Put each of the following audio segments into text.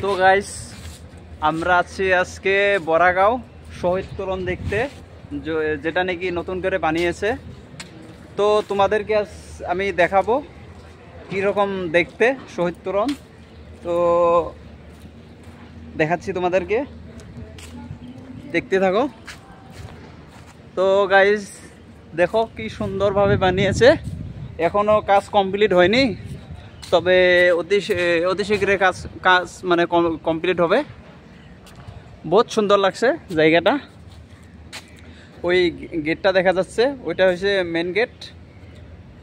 তো গাইস, আমরা আছি আজকে বড়াগাঁও শহীদ তোরণ দেখতে, যেটা নাকি নতুন করে বানিয়েছে। তো তোমাদেরকে আজ আমি দেখাবো কীরকম দেখতে শহীদ তোরণ। তো দেখাচ্ছি তোমাদেরকে, দেখতে থাকো। তো গাইস দেখো কি সুন্দরভাবে বানিয়েছে। এখনও কাজ কমপ্লিট হয়নি, তবে অতি শীঘ্রই কাজ মানে কমপ্লিট হবে। বহুত সুন্দর লাগছে জায়গাটা। ওই গেটটা দেখা যাচ্ছে, ওইটা হচ্ছে মেন গেট।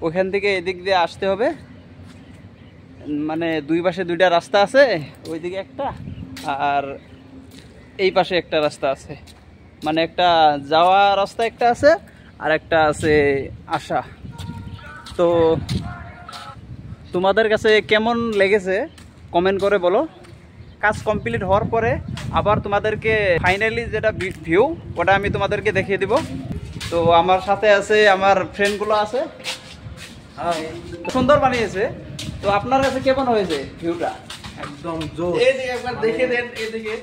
ওইখান থেকে এদিক দিয়ে আসতে হবে, মানে দুই পাশে দুইটা রাস্তা আছে, ওইদিকে একটা আর এই পাশে একটা রাস্তা আছে। মানে একটা যাওয়া রাস্তা একটা আছে আর একটা আছে আসা। তো তোমাদের কাছে কেমন লেগেছে কমেন্ট করে বলো। কাজ কমপ্লিট হওয়ার পরে আবার তোমাদেরকে ফাইনালি যেটা ভিউ, ওটা আমি তোমাদেরকে দেখিয়ে দিব। তো আমার সাথে আছে, আমার ফ্রেন্ডগুলো আছে। সুন্দর বানিয়েছে। তো আপনার কাছে কেমন হয়েছে ভিউটা? একদম জোর। এইদিকে একবার দেখে দেন, এইদিকে।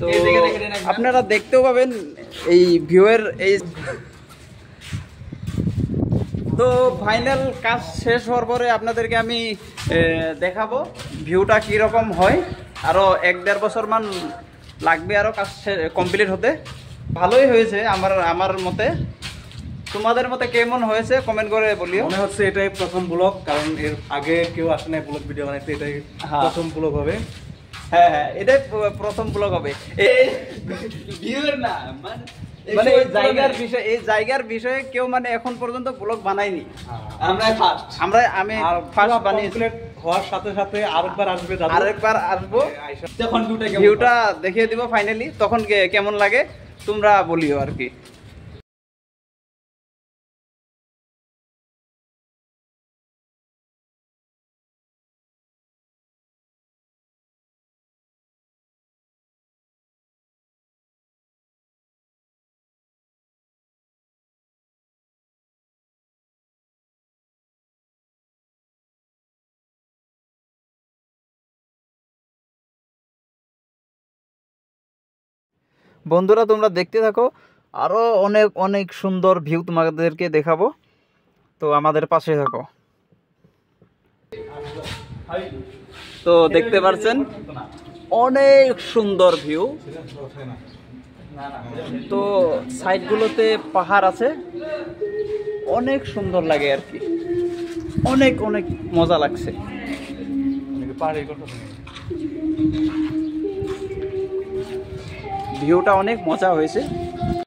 তো আপনারা দেখতেও পাবেন এই ভিউয়ের এই। তো ফাইনাল কাজ শেষ হওয়ার পরে আপনাদেরকে আমি দেখাবো ভিউটা কীরকম হয়। আরও 1-1.5 বছর মান লাগবে আরও কাজ কমপ্লিট হতে। ভালোই হয়েছে আমার মতে। তোমাদের মতে কেমন হয়েছে কমেন্ট করে বলিও। মনে হচ্ছে এটাই প্রথম ব্লগ, কারণ এর আগে কেউ আসে নাই ব্লগ ভিডিও বানাইতে, এটাই প্রথম ব্লগ হবে। হ্যাঁ হ্যাঁ, এটাই প্রথম ব্লগ হবে। ভিউয়ের না মানে এই জায়গার বিষয়ে কেউ মানে এখন পর্যন্ত ব্লগ বানায়নি। আমি ফার্স্ট বানিয়েছি। হওয়ার সাথে সাথে আরেকবার আসবো, তখন ভিউটা দেখিয়ে দিব ফাইনালি। তখন কেমন লাগে তোমরা বলিও আর কি। বন্ধুরা তোমরা দেখতে থাকো, আরো অনেক অনেক সুন্দর ভিউ তোমাদেরকে দেখাবো। তো আমাদের পাশে থাকো। তো দেখতে পাচ্ছেন অনেক সুন্দর ভিউ। তো সাইডগুলোতে পাহাড় আছে, অনেক সুন্দর লাগে আর কি। অনেক অনেক মজা লাগছে। ভিউটা অনেক মজা হয়েছে।